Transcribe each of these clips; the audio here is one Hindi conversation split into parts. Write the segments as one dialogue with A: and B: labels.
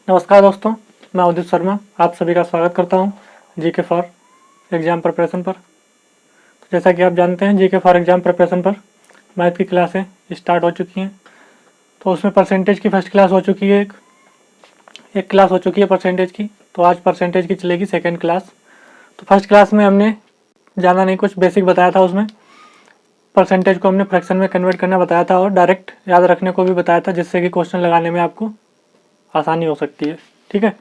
A: नमस्कार दोस्तों, मैं उदित शर्मा आप सभी का स्वागत करता हूं जीके फॉर एग्ज़ाम प्रिपरेशन पर। तो जैसा कि आप जानते हैं, जीके फॉर एग्ज़ाम प्रिपरेशन पर मैथ की क्लासें स्टार्ट हो चुकी हैं। तो उसमें परसेंटेज की फर्स्ट क्लास हो चुकी है, एक क्लास हो चुकी है परसेंटेज की। तो आज परसेंटेज की चलेगी सेकेंड क्लास। तो फर्स्ट क्लास में हमने ज़्यादा नहीं, कुछ बेसिक बताया था। उसमें परसेंटेज को हमने फ्रैक्शन में कन्वर्ट करना बताया था और डायरेक्ट याद रखने को भी बताया था, जिससे कि क्वेश्चन लगाने में आपको आसानी हो सकती है। ठीक है,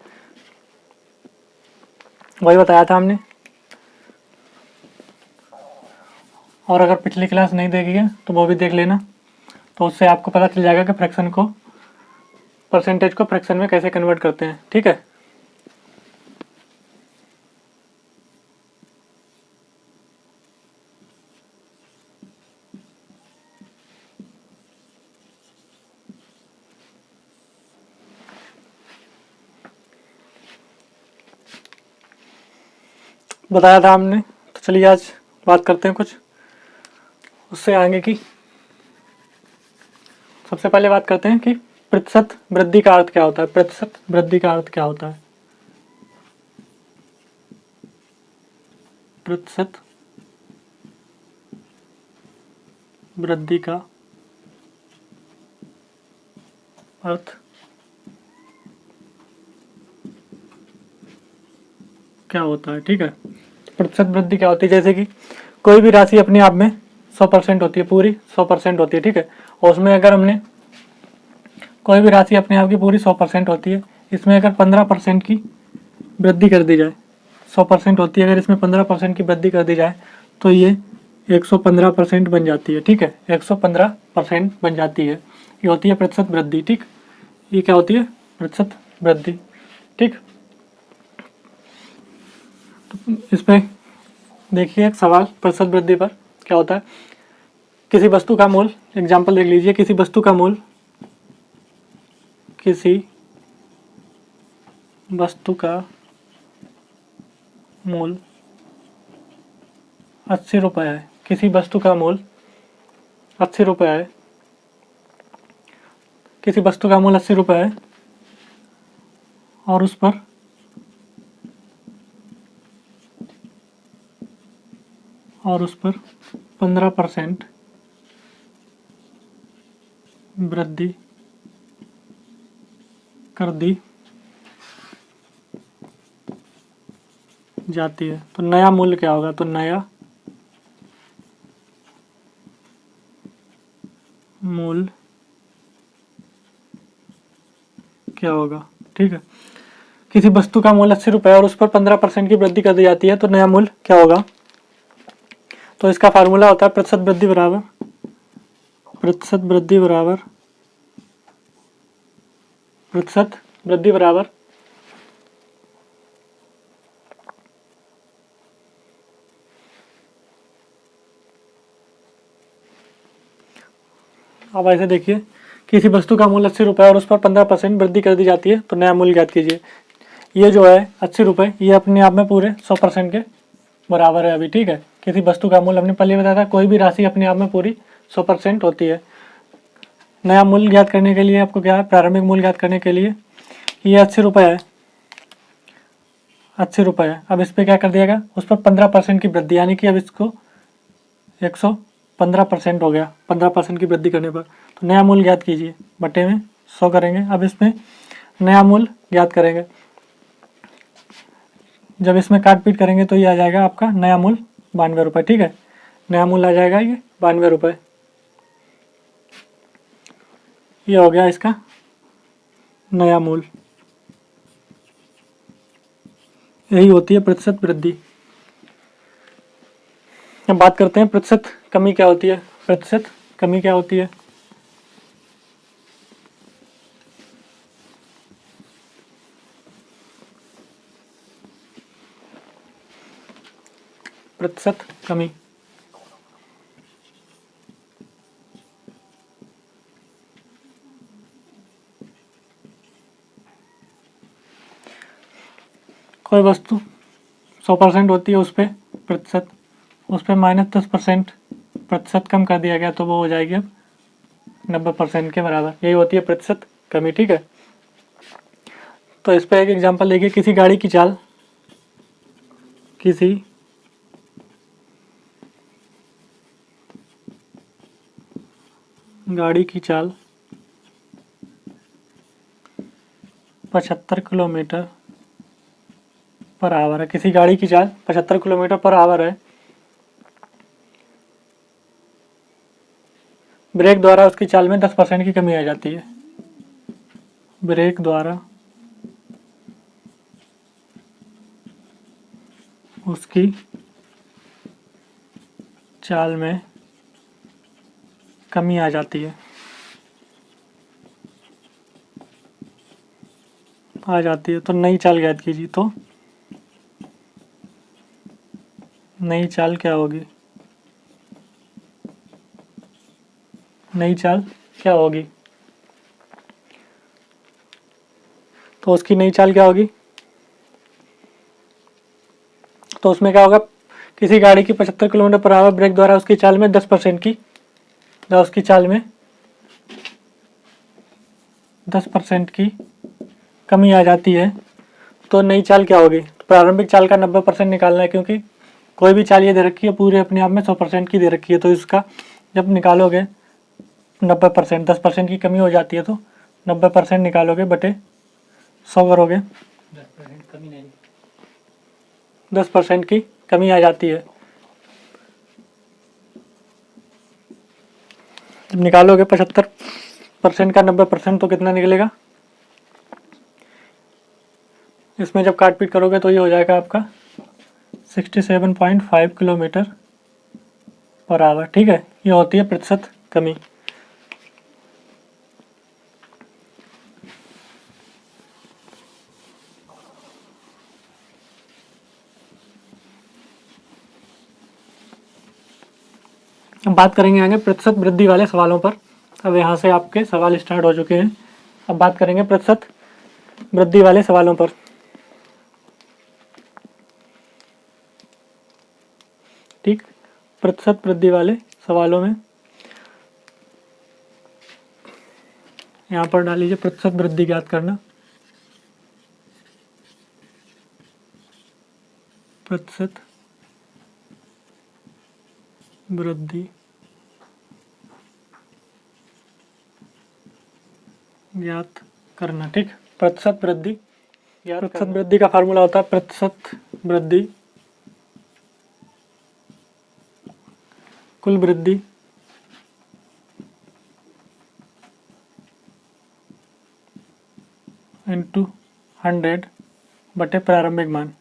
A: वही बताया था हमने। और अगर पिछली क्लास नहीं देखी है तो वो भी देख लेना, तो उससे आपको पता चल जाएगा कि फ्रैक्शन को, परसेंटेज को फ्रैक्शन में कैसे कन्वर्ट करते हैं। ठीक है, बताया था हमने। तो चलिए आज बात करते हैं कुछ उससे आगे की। सबसे पहले बात करते हैं कि प्रतिशत वृद्धि का अर्थ क्या होता है। प्रतिशत वृद्धि का अर्थ क्या होता है? प्रतिशत वृद्धि का अर्थ क्या होता है? ठीक है, प्रतिशत वृद्धि क्या होती है? जैसे कि कोई भी राशि अपने आप में 100% होती है, पूरी 100% होती है। ठीक है, और उसमें अगर हमने कोई भी राशि अपने आप की पूरी 100% होती है, इसमें अगर 15% की वृद्धि कर दी जाए, 100% होती है, अगर इसमें 15% की वृद्धि कर दी जाए तो ये 115% बन जाती है। ठीक है, 115% बन जाती है। ये होती है प्रतिशत वृद्धि। ठीक, ये क्या होती है? प्रतिशत वृद्धि। ठीक, तो इस पे देखिए एक सवाल प्रतिशत वृद्धि पर क्या होता है। किसी वस्तु का मूल, एग्जाम्पल देख लीजिए, किसी वस्तु का मूल, किसी वस्तु का मूल 80 रुपये है। किसी वस्तु का मूल 80 रुपये है। किसी वस्तु का मूल 80 रुपये है और उस पर और उस पर 15% वृद्धि कर दी जाती है तो नया मूल्य क्या होगा? तो नया मूल्य क्या होगा? ठीक है, किसी वस्तु का मूल्य 80 रुपये और उस पर 15% की वृद्धि कर दी जाती है तो नया मूल्य क्या होगा? तो इसका फार्मूला होता है प्रतिशत वृद्धि बराबर, प्रतिशत वृद्धि बराबर, प्रतिशत वृद्धि बराबर अब ऐसे देखिए, किसी वस्तु का मूल्य 80 रुपये और उस पर 15% वृद्धि कर दी जाती है तो नया मूल्य ज्ञात कीजिए। ये जो है 80 रुपये, ये अपने आप में पूरे 100% के बराबर है अभी। ठीक है, किसी वस्तु का मूल्य, हमने पहले बताया था, कोई भी राशि अपने आप में पूरी 100% होती है। नया मूल्य ज्ञात करने के लिए आपको क्या है? प्रारंभिक मूल्य ज्ञात करने के लिए ये 80 रुपये है, 80 रुपये है। अब इस पर क्या कर दिया गया? उस पर 15% की वृद्धि, यानी कि अब इसको 115% हो गया 15% की वृद्धि करने पर। तो नया मूल्य ज्ञात कीजिए, बटे में 100 करेंगे। अब इसमें नया मूल्य ज्ञात करेंगे, जब इसमें काट पीट करेंगे तो ये आ जाएगा आपका नया मूल्य 92 रुपये। ठीक है, नया मूल्य आ जाएगा ये 92 रुपये। ये हो गया इसका नया मूल्य। यही होती है प्रतिशत वृद्धि। अब बात करते हैं प्रतिशत कमी क्या होती है। प्रतिशत कमी क्या होती है? प्रतिशत कमी कोई वस्तु 100% होती है, उस पर प्रतिशत, उस पर -10% प्रतिशत कम कर दिया गया तो वो हो जाएगी अब 90% के बराबर। यही होती है प्रतिशत कमी। ठीक है, तो इस पे एक एग्जांपल देखिए, किसी गाड़ी की चाल 75 किलोमीटर पर आवर है। किसी गाड़ी की चाल 75 किलोमीटर पर आवर है। ब्रेक द्वारा उसकी चाल में 10% की कमी आ जाती है। ब्रेक द्वारा उसकी चाल में कमी आ जाती है। तो नई चाल ज्ञात कीजिए। तो नई चाल क्या होगी? नई चाल क्या होगी? तो उसकी नई चाल क्या होगी? तो उसमें क्या होगा, किसी गाड़ी की 75 किलोमीटर पर आवर ब्रेक द्वारा उसकी चाल में 10% की, या उसकी चाल में 10% की कमी आ जाती है। तो नई चाल क्या होगी? तो प्रारंभिक चाल का 90% निकालना है, क्योंकि कोई भी चाल ये दे रखी है पूरे अपने आप में 100% की दे रखी है। तो इसका जब निकालोगे 90%, 10% की कमी हो जाती है, तो 90% निकालोगे बटे 100 करोगे, 10% की कमी आ जाती है। जब निकालोगे 75% का 90%, तो कितना निकलेगा? इसमें जब काट पीट करोगे तो ये हो जाएगा आपका 67.5 किलोमीटर पर आवर। ठीक है, ये होती है प्रतिशत कमी। अब बात करेंगे आगे प्रतिशत वृद्धि वाले सवालों पर। अब यहाँ से आपके सवाल स्टार्ट हो चुके हैं। अब बात करेंगे प्रतिशत वृद्धि वाले सवालों पर। ठीक, प्रतिशत वृद्धि वाले सवालों में यहाँ पर डाल लीजिए प्रतिशत वृद्धि ज्ञात करना। प्रतिशत वृद्धि ज्ञात करना। ठीक, प्रतिशत वृद्धि ज्ञात। प्रतिशत वृद्धि का फार्मूला होता है प्रतिशत वृद्धि कुल वृद्धि इंटू 100 बटे प्रारंभिक मान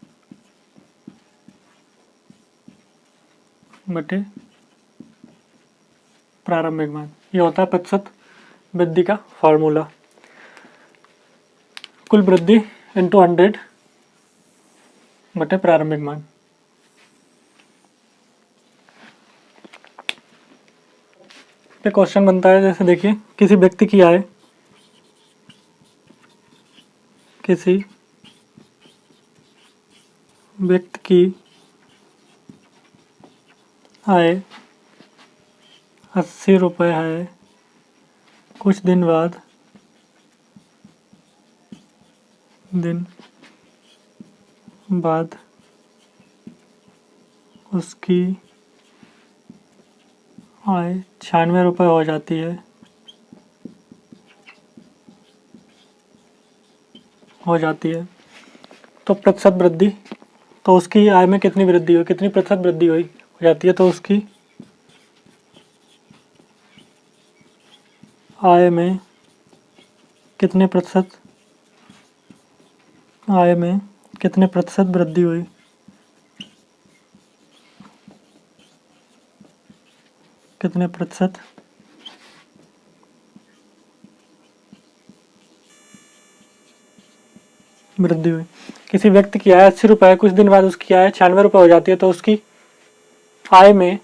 A: बटे प्रारंभिक मान। ये होता है प्रतिशत वृद्धि का फॉर्मूला। कुल वृद्धि इंटू 100 बटे प्रारंभिक मान। पे क्वेश्चन बनता है, जैसे देखिए, किसी व्यक्ति की आय आय 80 रुपये है। कुछ दिन बाद उसकी आय 96 रुपये हो जाती है। तो प्रतिशत वृद्धि, तो उसकी आय में कितनी वृद्धि हुई, कितनी प्रतिशत वृद्धि हुई हो जाती है? तो उसकी आय में कितने प्रतिशत वृद्धि हुई? कितने प्रतिशत वृद्धि हुई? किसी व्यक्ति की आय 80 रुपये है, कुछ दिन बाद उसकी आय 96 रुपये हो जाती है। तो उसकी आय में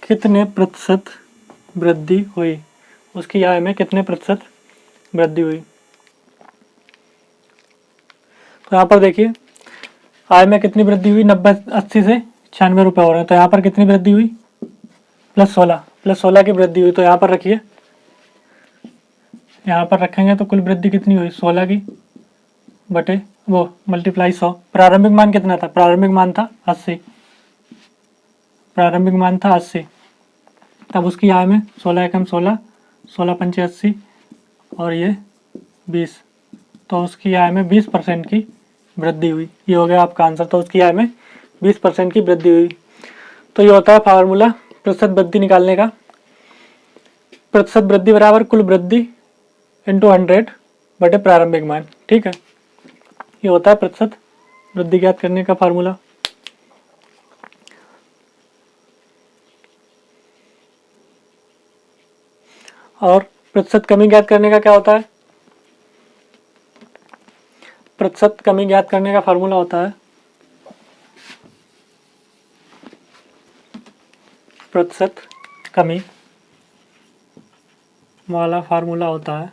A: कितने प्रतिशत वृद्धि हुई? उसकी आय में कितने प्रतिशत वृद्धि हुई? तो यहाँ पर देखिए, आय में कितनी वृद्धि हुई? 80 से 96 रुपये हो रहे हैं। तो यहाँ पर कितनी वृद्धि हुई? +16 की वृद्धि हुई, तो यहाँ पर रखिए, यहाँ पर रखेंगे तो कुल वृद्धि कितनी हुई 16 की बटे वो मल्टीप्लाई 100। प्रारंभिक मान कितना था, प्रारंभिक मान था 80, प्रारंभिक मान था 80। तब उसकी आय में 16 एकम 16, 16 पंचे 80 और ये 20, तो उसकी आय में 20% की वृद्धि हुई। ये हो गया आपका आंसर। तो उसकी आय में 20% की वृद्धि हुई। तो ये होता है फार्मूला प्रतिशत वृद्धि निकालने का। प्रतिशत वृद्धि बराबर कुल वृद्धि इंटू 100 बटे प्रारंभिक मान। ठीक है, ये होता है प्रतिशत वृद्धि ज्ञात करने का फार्मूला। और प्रतिशत कमी ज्ञात करने का क्या होता है, प्रतिशत कमी ज्ञात करने का फार्मूला होता है प्रतिशत कमी वाला फार्मूला होता है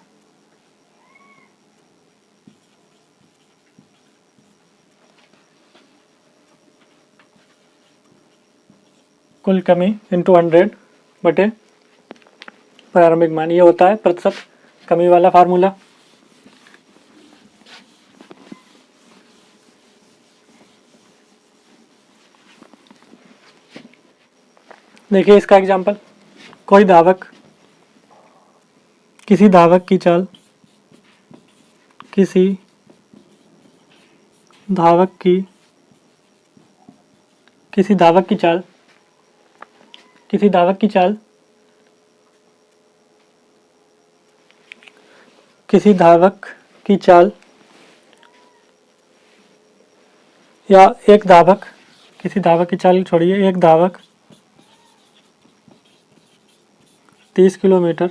A: कुल कमी इंटू 100 बटे प्रारंभिक मान। ये होता है प्रतिशत कमी वाला फार्मूला। देखिए इसका एग्जांपल, कोई धावक किसी धावक की चाल, किसी धावक की चाल, किसी धावक की चाल, किसी धावक की चाल या एक धावक, किसी धावक की चाल छोड़िए, एक धावक 30 किलोमीटर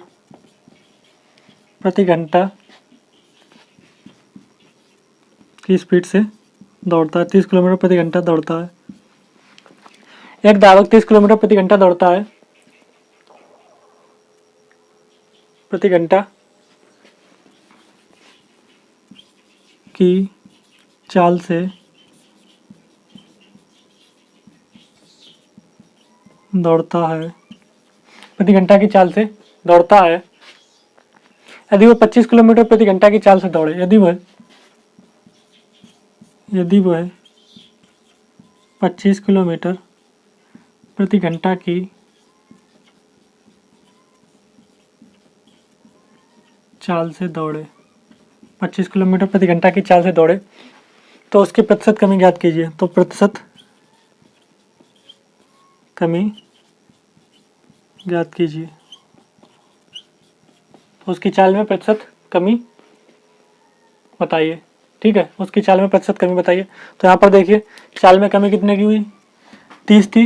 A: प्रति घंटा की स्पीड से दौड़ता है, 30 किलोमीटर प्रति घंटा दौड़ता है। एक धावक 30 किलोमीटर प्रति घंटा दौड़ता है, प्रति घंटा की चाल से दौड़ता है, प्रति घंटा की चाल से दौड़ता है। यदि वह 25 किलोमीटर प्रति घंटा की चाल से दौड़े, यदि वह 25 किलोमीटर प्रति घंटा की चाल से दौड़े, 25 किलोमीटर प्रति घंटा की चाल से दौड़े, तो उसकी प्रतिशत कमी ज्ञात कीजिए। तो प्रतिशत कमी ज्ञात कीजिए, उसकी चाल में प्रतिशत कमी बताइए। ठीक है, उसकी चाल में प्रतिशत कमी बताइए। तो यहाँ पर देखिए चाल में कमी कितने की हुई, 30 थी,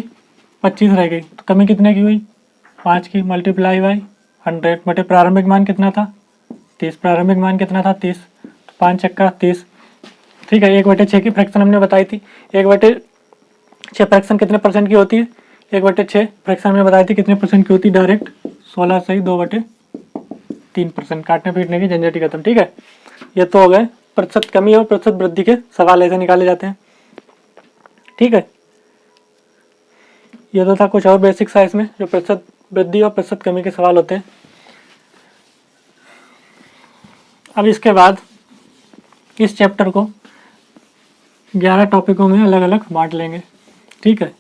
A: 25 रह गई, तो कमी कितने की हुई 5 की, मल्टीप्लाई बाई 100 बटे प्रारंभिक मान कितना था 30, प्रारंभिक मान कितना था 30, तो 5 चक्का 30। ठीक है, 1/6 की फ्रैक्शन हमने बताई थी, 1/6 फ्रैक्शन कितने परसेंट की होती है, 1/6 फ्रैक्शन हमने बताई थी कितने परसेंट की होती है, डायरेक्ट 16 सही 2/3%। काटने पीटने की झंझट ही खत्म। ठीक है, ये तो हो गए प्रतिशत कमी और प्रतिशत वृद्धि के सवाल ऐसे निकाले जाते हैं। ठीक है, ये तो था कुछ और बेसिक्स है इसमें, जो प्रतिशत वृद्धि और प्रतिशत कमी के सवाल होते हैं। अब इसके बाद इस चैप्टर को 11 टॉपिकों में अलग अलग बांट लेंगे। ठीक है,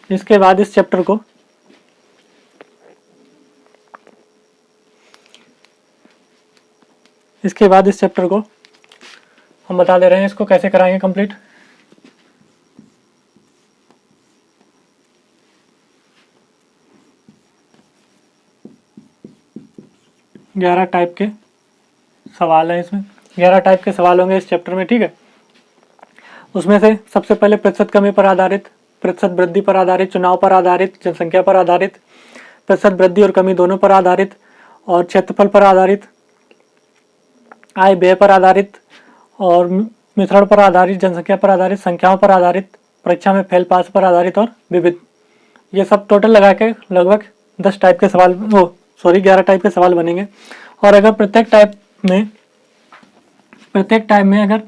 A: इसके बाद इस चैप्टर को हम बता दे रहे हैं इसको कैसे कराएंगे कंप्लीट। ग्यारह टाइप के सवाल हैं इसमें, 11 टाइप के सवाल होंगे इस चैप्टर में। ठीक है, उसमें से सबसे पहले प्रतिशत कमी पर आधारित, प्रतिशत वृद्धि पर आधारित, चुनाव पर आधारित, जनसंख्या पर आधारित, प्रतिशत वृद्धि और कमी दोनों पर आधारित, और क्षेत्रफल पर आधारित, आय व्यय पर आधारित, और मिश्रण पर आधारित, जनसंख्या पर आधारित, संख्याओं पर आधारित, परीक्षा में फेल पास पर आधारित और विविध। ये सब टोटल लगा के लगभग 10 टाइप के सवाल 11 टाइप के सवाल बनेंगे। और अगर प्रत्येक टाइप में अगर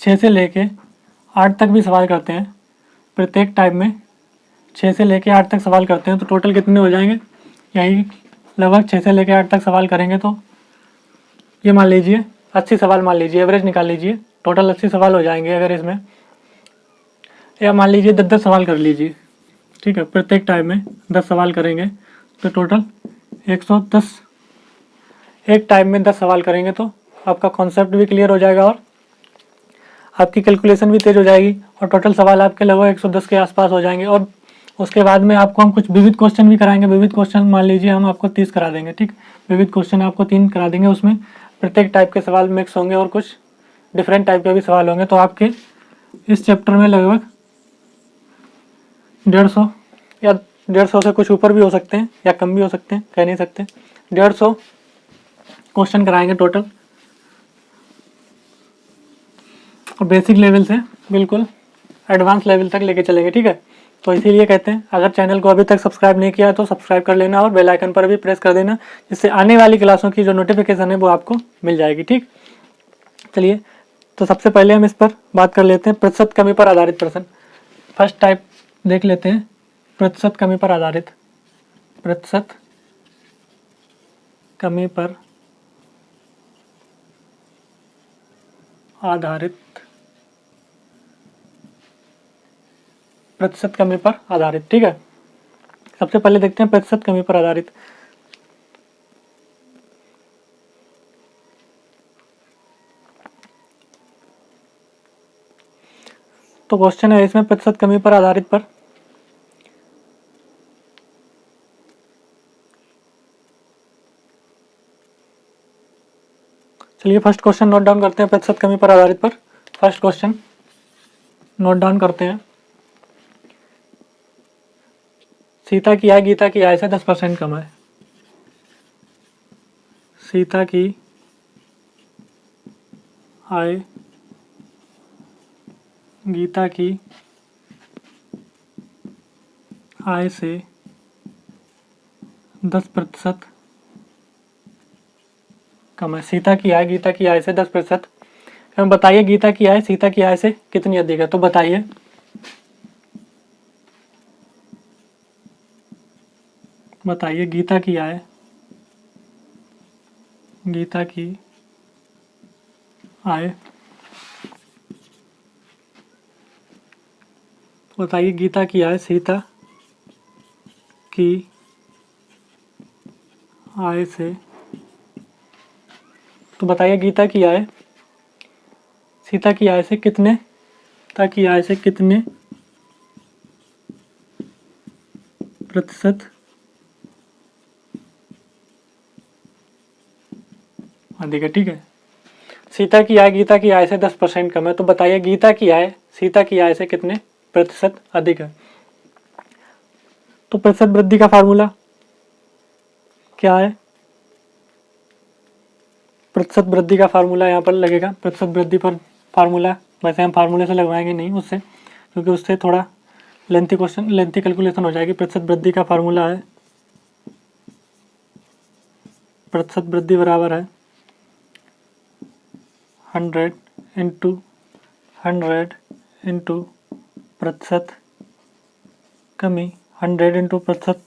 A: 6 से लेके 8 तक भी सवाल करते हैं, प्रत्येक टाइप में 6 से लेके 8 तक सवाल करते हैं तो टोटल कितने हो जाएंगे, यही लगभग 6 से लेके 8 तक सवाल करेंगे तो ये मान लीजिए 80 सवाल मान लीजिए, एवरेज निकाल लीजिए, टोटल 80 सवाल हो जाएंगे अगर इसमें, या मान लीजिए 10-10 सवाल कर लीजिए, ठीक है, प्रत्येक टाइम में 10 सवाल करेंगे तो टोटल 110, एक टाइम में 10 सवाल करेंगे तो आपका कॉन्सेप्ट भी क्लियर हो जाएगा और आपकी कैलकुलेशन भी तेज हो जाएगी और टोटल सवाल आपके लगभग 110 के आसपास हो जाएंगे। और उसके बाद में आपको हम कुछ विविध क्वेश्चन भी कराएंगे। विविध क्वेश्चन मान लीजिए हम आपको 30 करा देंगे, ठीक, विविध क्वेश्चन आपको 3 करा देंगे, उसमें प्रत्येक टाइप के सवाल मिक्स होंगे और कुछ डिफरेंट टाइप के भी सवाल होंगे। तो आपके इस चैप्टर में लगभग 150 या 150 से कुछ ऊपर भी हो सकते हैं या कम भी हो सकते हैं, कह नहीं सकते, 150 क्वेश्चन कराएंगे टोटल, और बेसिक लेवल से बिल्कुल एडवांस लेवल तक लेके चलेंगे, ठीक है। तो इसीलिए कहते हैं अगर चैनल को अभी तक सब्सक्राइब नहीं किया तो सब्सक्राइब कर लेना और बेल आइकन पर भी प्रेस कर देना, जिससे आने वाली क्लासों की जो नोटिफिकेशन है वो आपको मिल जाएगी, ठीक। चलिए, तो सबसे पहले हम इस पर बात कर लेते हैं, प्रतिशत कमी पर आधारित प्रश्न। फर्स्ट टाइप देख लेते हैं, प्रतिशत कमी पर आधारित, प्रतिशत कमी पर आधारित, प्रतिशत कमी पर आधारित, ठीक है। सबसे पहले देखते हैं प्रतिशत कमी पर आधारित। तो क्वेश्चन है इसमें प्रतिशत कमी पर आधारित पर चलिए फर्स्ट क्वेश्चन नोट डाउन करते हैं, प्रतिशत कमी पर आधारित पर फर्स्ट क्वेश्चन नोट डाउन करते हैं। सीता की आय गीता की आय से 10% कम है। सीता की आय गीता की आय से 10% कम है। सीता की आय गीता की आय से 10%। बताइए गीता की आय सीता की आय से कितनी अधिक है, तो बताइए। बताइए गीता की आय, गीता की आय, बताइए गीता की आय सीता की आय से, तो बताइए गीता की आय सीता की आय से कितने, सीता की आय से कितने प्रतिशत अधिक है, ठीक है। सीता की आय गीता की आय से 10% कम है, तो बताइए गीता की आय सीता की आय से कितने प्रतिशत अधिक है। तो प्रतिशत वृद्धि का फार्मूला क्या है, प्रतिशत वृद्धि का फार्मूला यहाँ पर लगेगा। प्रतिशत वृद्धि पर फार्मूला वैसे हम फार्मूले से लगवाएंगे नहीं उससे, क्योंकि उससे थोड़ा लेंथी क्वेश्चन, लेंथी कैलकुलेशन हो जाएगी। प्रतिशत वृद्धि का फार्मूला है, प्रतिशत वृद्धि बराबर है 100 इंटू 100 इंटू प्रतिशत कमी, 100 इंटू प्रतिशत,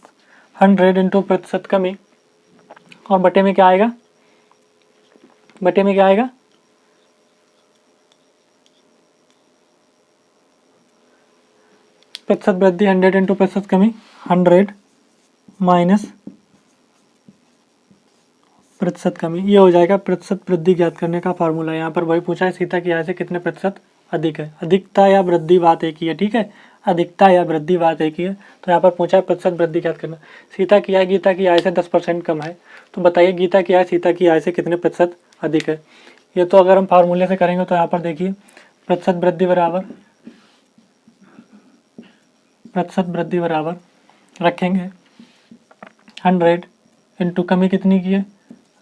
A: 100 इंटू प्रतिशत कमी, और बटे में क्या आएगा, बटे में क्या आएगा, प्रतिशत वृद्धि 100 इंटू प्रतिशत कमी, 100 माइनस प्रतिशत कमी, ये हो जाएगा प्रतिशत वृद्धि ज्ञात करने का फार्मूला। यहाँ पर वही पूछा है सीता की आय से कितने प्रतिशत अधिक है। अधिकता या वृद्धि बात एक ही है, ठीक है, अधिकता या वृद्धि बात एक ही है। तो यहाँ पर पूछा है प्रतिशत वृद्धि ज्ञात करना। सीता की आय गीता की आय से 10% कम है, तो बताइए गीता की आय सीता की आय से कितने प्रतिशत अधिक है। ये तो अगर हम फार्मूले से करेंगे तो यहाँ पर देखिए प्रतिशत वृद्धि बराबर, प्रतिशत वृद्धि बराबर रखेंगे 100 इंटू कमी कितनी की है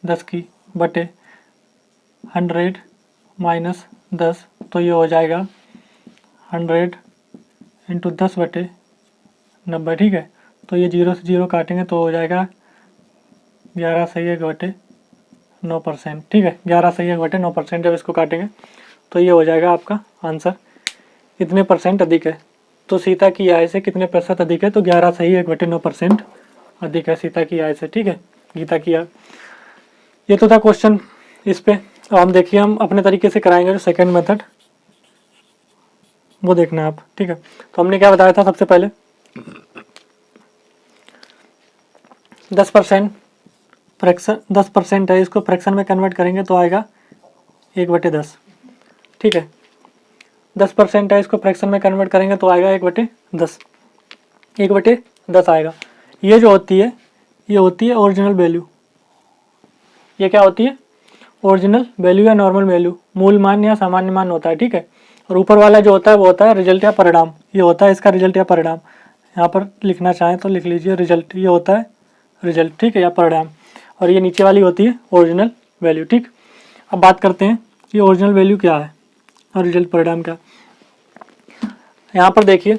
A: 10 की, बटे 100 माइनस 10, तो ये हो जाएगा 100 इंटू 10 बटे 90, ठीक है। तो ये 0 से 0 काटेंगे तो हो जाएगा 11 सही 1 बटे 9%, ठीक है, 11 सही 1 बटे 9%। जब इसको काटेंगे तो ये हो जाएगा आपका आंसर, इतने परसेंट अधिक है। तो सीता की आय से कितने प्रतिशत अधिक है, तो 11 सही 1/9% अधिक है सीता की आय से। ठीक है, गीता की आय। ये तो था क्वेश्चन इस पे। अब हम देखिए, हम अपने तरीके से कराएंगे जो सेकंड मेथड, वो देखना आप। ठीक है, तो हमने क्या बताया था सबसे पहले, 10% फ्रैक्शन, 10% है, इसको फ्रैक्शन में कन्वर्ट करेंगे तो आएगा 1/10। ठीक है, 10% है, इसको फ्रैक्शन में कन्वर्ट करेंगे तो आएगा 1/10, 1/10 आएगा। ये जो होती है, ये होती है ओरिजिनल वैल्यू। ये क्या होती है, ओरिजिनल वैल्यू या नॉर्मल वैल्यू, मूल मान या सामान्य मान होता है। ठीक है, और ऊपर वाला जो होता है वो होता है रिजल्ट या परिणाम। ये होता है इसका रिजल्ट या परिणाम, यहाँ पर लिखना चाहें तो लिख लीजिए रिजल्ट, ये होता है रिजल्ट। ठीक है, या परिणाम। और ये नीचे वाली होती है ओरिजिनल वैल्यू। ठीक, अब बात करते हैं ये ओरिजिनल वैल्यू क्या है और रिजल्ट परिणाम क्या। यहाँ पर देखिए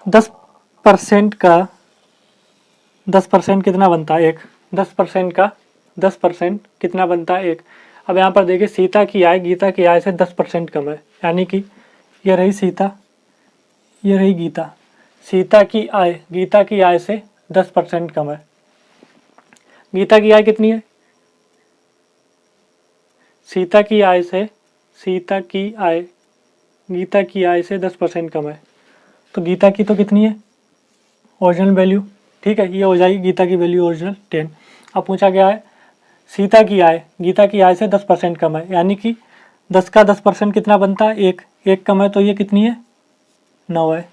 A: 10% का 10% कितना बनता है, 1। 10% का 10% कितना बनता है, 1। अब यहाँ पर देखिए सीता की आय गीता की आय से 10% कम है, यानी कि ये रही सीता, ये रही गीता। सीता की आय गीता की आय से 10% कम है। गीता की आय कितनी है, सीता की आय से, सीता की आय गीता की आय से 10% कम है, तो गीता की तो कितनी है, ओरिजिनल वैल्यू। ठीक है, ये हो जाएगी गीता की वैल्यू ओरिजिनल 10। अब पूछा गया है सीता की आय गीता की आय से 10% कम है, यानी कि 10 का 10% कितना बनता है, 1। 1 कम है तो ये कितनी है, 9 है।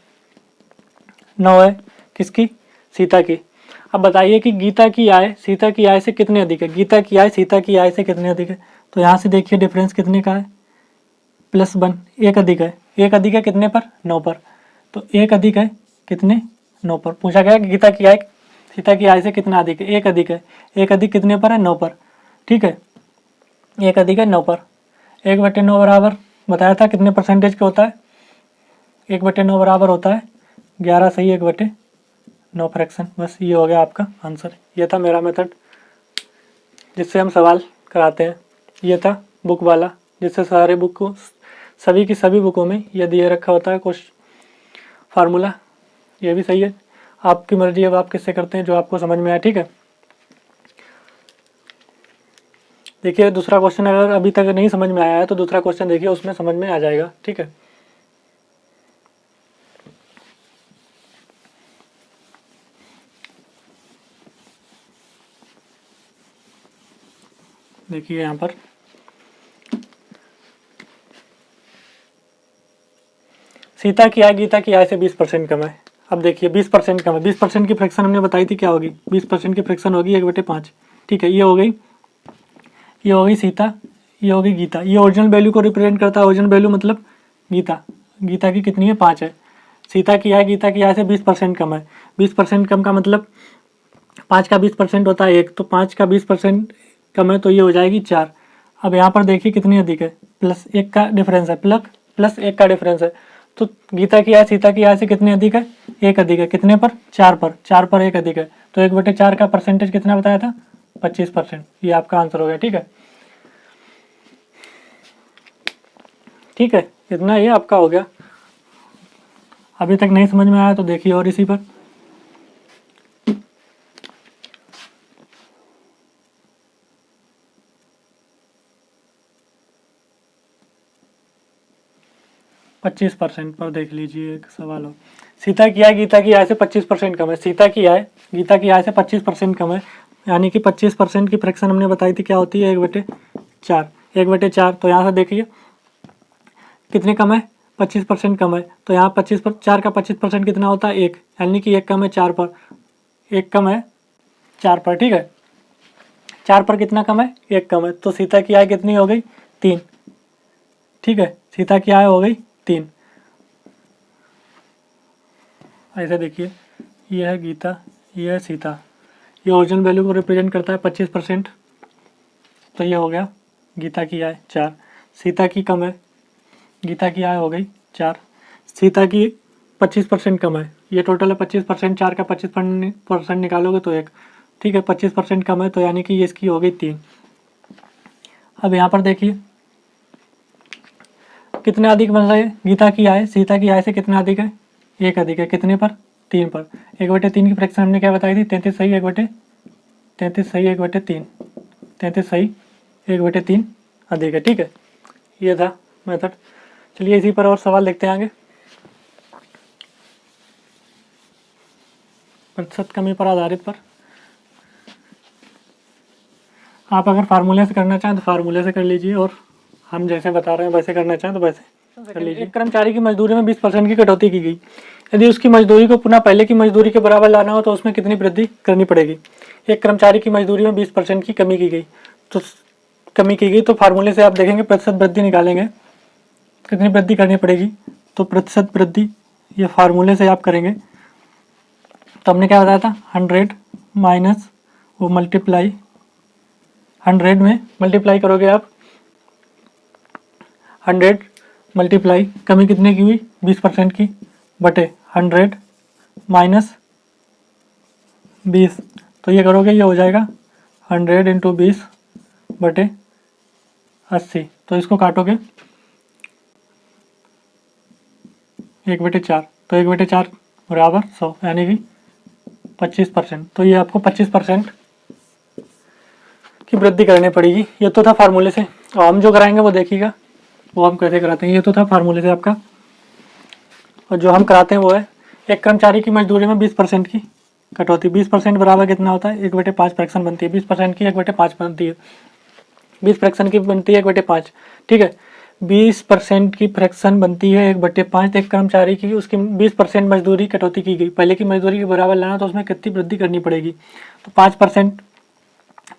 A: 9 है किसकी, सीता की। अब बताइए कि गीता की आय सीता की आय से कितने अधिक है, गीता की आय सीता की आय से कितने अधिक है। तो यहाँ से देखिए डिफरेंस कितने का है, +1, 1 अधिक है। 1 अधिक है कितने पर, 9 पर। तो 1 अधिक है कितने, 9 पर। पूछा गया गीता की आय सीता की आय से कितना अधिक है, 1 अधिक है। 1 अधिक कितने पर है, 9 पर। ठीक है, 1 अधिक है 9 पर। 1/9 बराबर बताया था कितने परसेंटेज का होता है, 1/9 बराबर होता है 11 सही 1/9 फ्रैक्शन। बस ये हो गया आपका आंसर। ये था मेरा मेथड जिससे हम सवाल कराते हैं। ये था बुक वाला, जिससे सारे बुक को, सभी की सभी बुकों में ये दिए रखा होता है कुछ फार्मूला। ये भी सही है, आपकी मर्जी, अब आप किससे करते हैं जो आपको समझ में आए। ठीक है, देखिए दूसरा क्वेश्चन अगर अभी तक नहीं समझ में आया है तो दूसरा क्वेश्चन देखिए, उसमें समझ में आ जाएगा। ठीक है, देखिए यहाँ पर सीता की आय गीता की आय से 20% कम है। अब देखिए 20% कम है, 20% की फ्रैक्शन हमने बताई थी क्या होगी, 20% की फ्रैक्शन होगी 1/5। ठीक है, ये हो गई, ये हो गई सीता, ये हो गई गीता। ये ओरिजिनल वैल्यू को रिप्रेजेंट करता है, ओरिजिनल वैल्यू मतलब गीता। गीता की कितनी है, 5 है। सीता की आय गीता की आय से 20% कम है। 20% कम का मतलब 5 का 20% होता है 1, तो 5 का 20% कम है तो ये हो जाएगी 4। अब यहाँ पर देखिए कितनी अधिक है, +1 का डिफरेंस है, +1 का डिफरेंस है। तो गीता की आय सीता की आय से कितने अधिक है, 1 अधिक है। कितने पर, 4 पर। 4 पर 1 अधिक है, तो 1/4 का परसेंटेज कितना बताया था, 25%। ये आपका आंसर हो गया। ठीक है, ठीक है, इतना ये आपका हो गया। अभी तक नहीं समझ में आया तो देखिए और इसी पर। पच्चीस % पर देख लीजिए एक सवाल हो, सीता की आय गीता की आय से 25% कम है। सीता की आय गीता की आय से 25% कम है, यानी कि 25% की फ्रैक्शन हमने बताई थी क्या होती है, 1/4। 1/4 तो यहाँ से देखिए कितने कम है, 25% कम है। तो यहाँ 4 का 25% कितना होता है, 1, यानी कि 1 कम है 4 पर। 1 कम है 4 पर। ठीक है, 4 पर कितना कम है, 1 कम है। तो सीता की आय कितनी हो गई, 3। ठीक है, सीता की आय हो गई 3। ऐसे देखिए, ये है गीता, ये है सीता। ये ओरिजिनल वैल्यू को रिप्रेजेंट करता है 25%। तो ये हो गया गीता की आय 4, सीता की कम है, गीता की आय हो गई 4, सीता की 25% कम है। ये टोटल है 25%, 4 का 25% निकालोगे तो 1। ठीक है, 25% कम है तो यानी कि ये इसकी हो गई 3। अब यहाँ पर देखिए कितने अधिक बन रहे हैं? गीता की आय सीता की आय से कितना अधिक है? 1 अधिक है। कितने पर? 3 पर। 1/3 की फ्रैक्शन हमने क्या बताई थी? 33 सही 1/3 सही 1/3 अधिक है। ठीक है, ये था मेथड। चलिए इसी पर और सवाल देखते हैं आगे। प्रतिशत कमी पर आधारित पर आप अगर फार्मूले से करना चाहें तो फार्मूले से कर लीजिए, और हम जैसे बता रहे हैं वैसे करना चाहें तो वैसे कर लीजिए। एक कर्मचारी की मजदूरी में 20% की कटौती की गई। यदि उसकी मजदूरी को पुनः पहले की मजदूरी के बराबर लाना हो तो उसमें कितनी वृद्धि करनी पड़ेगी? एक कर्मचारी की मजदूरी में 20% की कमी की गई, तो फार्मूले से आप देखेंगे प्रतिशत वृद्धि निकालेंगे, कितनी वृद्धि करनी पड़ेगी? तो प्रतिशत वृद्धि ये फार्मूले से आप करेंगे। तो हमने क्या बताया था? 100 माइनस वो मल्टीप्लाई 100 में मल्टीप्लाई करोगे आप, 100 मल्टीप्लाई कमी कितने की हुई? 20% की, बटे 100 माइनस 20। तो ये करोगे ये हो जाएगा 100 इंटू 20 बटे 80। तो इसको काटोगे 1/4, तो 1/4 बराबर 100, यानी कि 25%। तो ये आपको 25% की वृद्धि करनी पड़ेगी। ये तो था फार्मूले से। और हम जो कराएंगे वो देखिएगा वो हम कैसे कराते हैं। ये तो था फार्मूले से आपका, और जो हम कराते हैं वो है एक कर्मचारी की मजदूरी में 20% की कटौती। 20% बराबर कितना होता है? 1/5 फ्रैक्शन बनती है। 20% की 1/5 बनती है। 20 फ्रैक्शन की बनती है 1/5। ठीक है, 20% की फ्रैक्शन बनती है 1/5। एक कर्मचारी की उसकी 20% मजदूरी कटौती की गई, पहले की मजदूरी के बराबर लाना तो उसमें कितनी वृद्धि करनी पड़ेगी? तो 5%,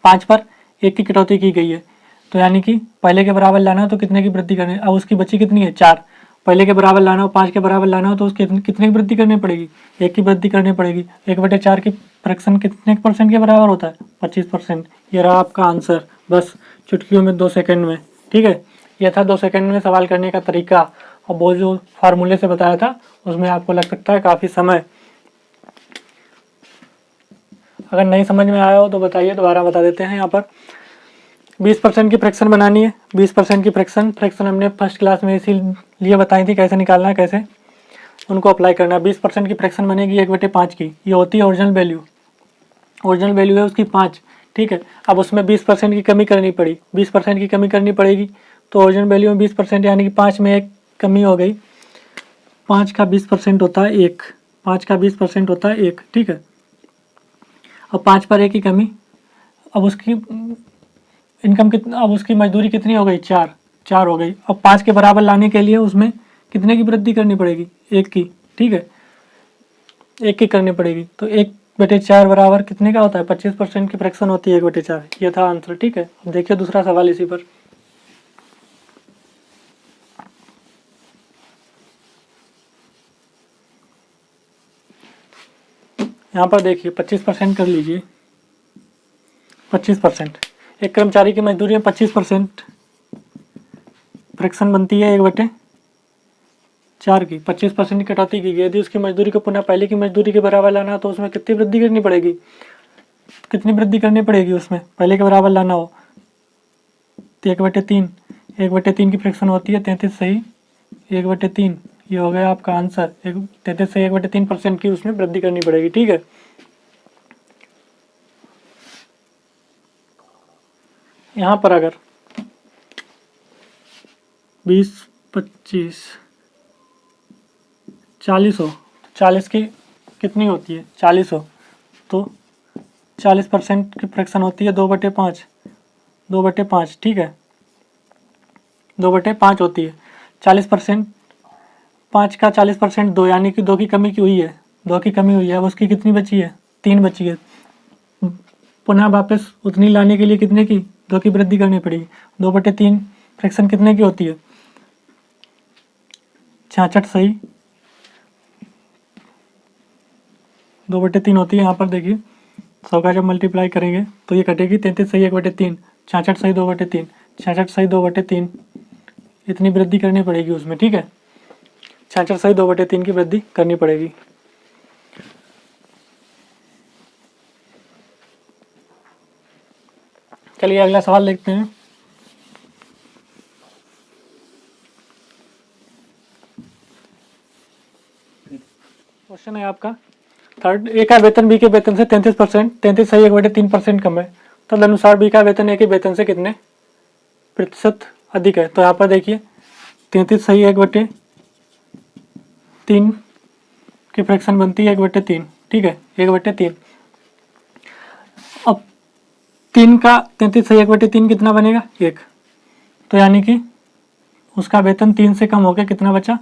A: 5 पर 1 की कटौती की गई है, तो यानी कि पहले के बराबर लाना हो तो कितने की वृद्धि करनी? अब उसकी बची कितनी है? 4। पहले के बराबर लाना हो, 5 के बराबर लाना हो तो उसकी कितने की वृद्धि करनी पड़ेगी? 1 की वृद्धि करनी पड़ेगी। 1/4 की फ्रैक्शन कितने परसेंट के बराबर होता है? 25%। ये रहा आपका आंसर, बस चुटकियों में 2 सेकंड में। ठीक है, यह था 2 सेकंड में सवाल करने का तरीका। और वो जो फार्मूले से बताया था उसमें आपको लग सकता है काफ़ी समय। अगर नहीं समझ में आया हो तो बताइए, दोबारा बता देते हैं। यहाँ पर 20% की फ्रैक्शन बनानी है। 20% की फ्रैक्शन हमने फर्स्ट क्लास में इसीलिए बताई थी कैसे निकालना है, कैसे उनको अप्लाई करना है। 20% की फ्रैक्शन बनेगी 1/5 की, ये होती है ओरिजिनल वैल्यू। ओरिजिनल वैल्यू है उसकी 5। ठीक है, अब उसमें 20% की कमी करनी पड़ी, 20% की कमी करनी पड़ेगी। तो ओरिजिनल वैल्यू में 20% यानी कि 5 में एक कमी हो गई। 5 का 20% होता है 1, 5 का 20% होता है 1। ठीक है, अब 5 पर 1 की कमी, अब उसकी इनकम कितना, अब उसकी मजदूरी कितनी हो गई? 4 हो गई। अब 5 के बराबर लाने के लिए उसमें कितने की वृद्धि करनी पड़ेगी? 1 की। ठीक है, 1 की करनी पड़ेगी। तो 1/4 बराबर कितने का होता है? 25% की फ्रैक्शन होती है 1/4। ये था आंसर। ठीक है, अब देखिए दूसरा सवाल इसी पर। यहाँ पर देखिए 25% कर लीजिए। 25%, एक कर्मचारी की मजदूरी में 25% फ्रैक्शन बनती है 1/4 की। 25% की कटौती की गई। यदि उसकी मजदूरी को पुनः पहले की मजदूरी के बराबर लाना हो तो उसमें कितनी वृद्धि करनी पड़ेगी? कितनी वृद्धि करनी पड़ेगी उसमें पहले के बराबर लाना हो? 1/3। 1/3 की फ्रैक्शन होती है 33 सही 1/3। ये हो गया आपका आंसर। 33 सही 1/3% की उसमें वृद्धि करनी पड़ेगी। ठीक है, यहाँ पर अगर 20, 25, 40 हो, 40 की कितनी होती है? 40 हो तो 40% की फ्रैक्शन होती है 2/5। 2/5। ठीक है, 2/5 होती है। 40%, 5 का 40% 2, यानी कि 2 की कमी की हुई है। 2 की कमी हुई है, अब उसकी कितनी बची है? 3 बची है। पुनः वापस उतनी लाने के लिए कितने की? 2 की वृद्धि करनी पड़ेगी। 2/3 फ्रैक्शन कितने की होती है? 66 सही 2/3 होती है। यहाँ पर देखिए 100 का जब मल्टीप्लाई करेंगे तो ये कटेगी 33 सही 1/3, 66 सही 2/3, 66 सही 2/3, इतनी वृद्धि करनी पड़ेगी उसमें। ठीक है, 66 सही 2/3 की वृद्धि करनी पड़ेगी। चलिए अगला सवाल देखते हैं। क्वेश्चन है आपका थर्ड, ए का वेतन बी के वेतन से 33%, 33 सही 1/3% कम है, तदनुसार बी का वेतन ए के वेतन से कितने प्रतिशत अधिक है। तो यहाँ पर देखिए 33 सही 1/3 की फ्रैक्शन बनती है 1/3, ठीक है 1/3। अब 3 का 33 सही 1/3 कितना बनेगा 1, तो यानी कि उसका वेतन 3 से कम हो गया, कितना बचा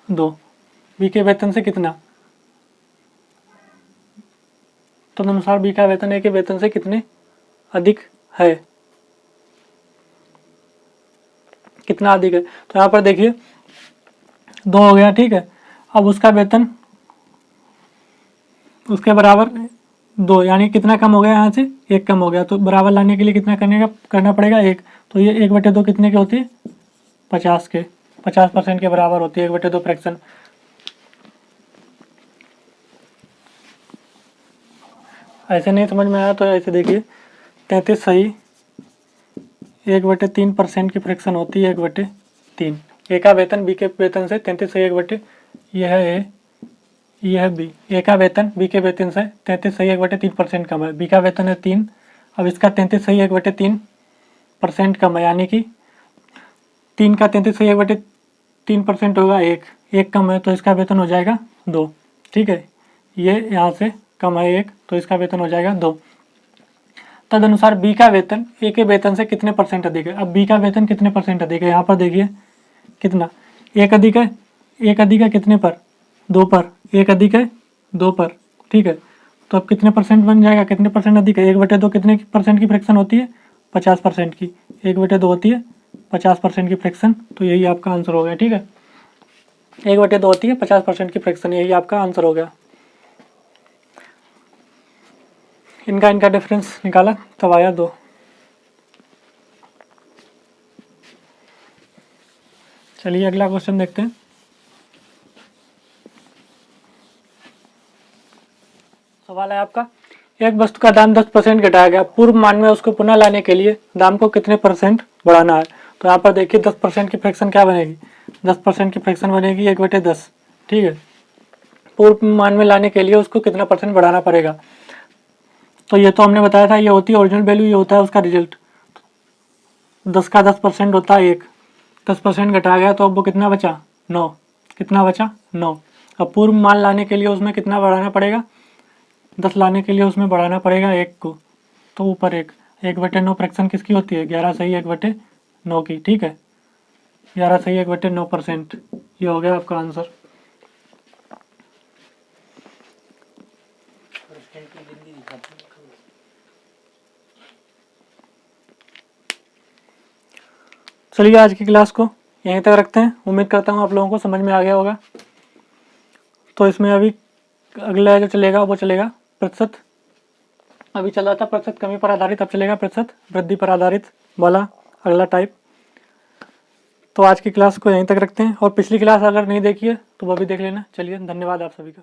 A: 2। बी के वेतन से कितना, तो अनुसार बी का वेतन ए के वेतन से कितने अधिक है, कितना अधिक है। तो यहाँ पर देखिए 2 हो गया, ठीक है। अब उसका वेतन उसके बराबर 2, यानी कितना कम हो गया, यहाँ से 1 कम हो गया, तो बराबर लाने के लिए कितना करना पड़ेगा 1। तो ये 1/2 कितने की होती है 50% के बराबर होती है 1/2 फ्रैक्शन। ऐसे नहीं समझ में आया तो ऐसे देखिए 33 सही 1/3% की फ्रैक्शन होती है 1/3। ए का वेतन बी के वेतन से 33 सही 1/, यह है ए, यह है बी। ए का वेतन बी के वेतन से 33 सही 1/3% कम है, बी का वेतन है 3, अब इसका 33 सही 1/3% कम है, यानी कि 3 का 33 सही 1/3% होगा 1 कम है, तो इसका वेतन हो जाएगा 2, ठीक है। ये यहाँ से कम है 1, तो इसका वेतन हो जाएगा 2। तदनुसार बी का वेतन ए के वेतन से कितने % अधिक है। अब बी का वेतन कितने % अधिक है, यहाँ पर देखिए कितना 1 अधिक है, 1 अधिक है कितने पर 2 पर, 1 अधिक है 2 पर, ठीक है। तो अब कितने % बन जाएगा, कितने % अधिक है 1/2 कितने % की फ्रैक्शन होती है 50% की, 1/2 होती है 50% की फ्रैक्शन, तो यही आपका आंसर हो गया, ठीक है। 1/2 होती है 50% की फ्रैक्शन, यही आपका आंसर हो गया। इनका डिफरेंस निकाला तब आया 2। चलिए अगला क्वेश्चन देखते हैं। सवाल है आपका, एक वस्तु का दाम 10% घटाया गया, पूर्व मान में उसको पुनः लाने के लिए दाम को कितने % बढ़ाना है। तो यहाँ पर देखिए 10% की फ्रैक्शन क्या बनेगी, 10% की फ्रैक्शन बनेगी 1/10, ठीक है। पूर्व मान में लाने के लिए उसको कितना % बढ़ाना पड़ेगा, तो ये तो हमने बताया था, ये होती है ओरिजिनल वैल्यू, ये होता है उसका रिजल्ट। 10 का 10% होता है 1, 10% घटाया गया तो अब वो कितना बचा 9, कितना बचा 9। अब पूर्व मान लाने के लिए उसमें कितना बढ़ाना पड़ेगा, 10 लाने के लिए उसमें बढ़ाना पड़ेगा 1 को, तो ऊपर 1/9 फ्रैक्शन किसकी होती है 11 सही 1/9 की, ठीक है। 11 सही 1/9%, ये हो गया आपका आंसर। चलिए आज की क्लास को यहीं तक रखते हैं। उम्मीद करता हूँ आप लोगों को समझ में आ गया होगा। तो इसमें अभी अगला जो चलेगा वो चलेगा प्रतिशत, अभी चल रहा था प्रतिशत कमी पर आधारित, अब चलेगा प्रतिशत वृद्धि पर आधारित वाला अगला टाइप। तो आज की क्लास को यहीं तक रखते हैं, और पिछली क्लास अगर नहीं देखी है तो वो भी देख लेना। चलिए धन्यवाद आप सभी का।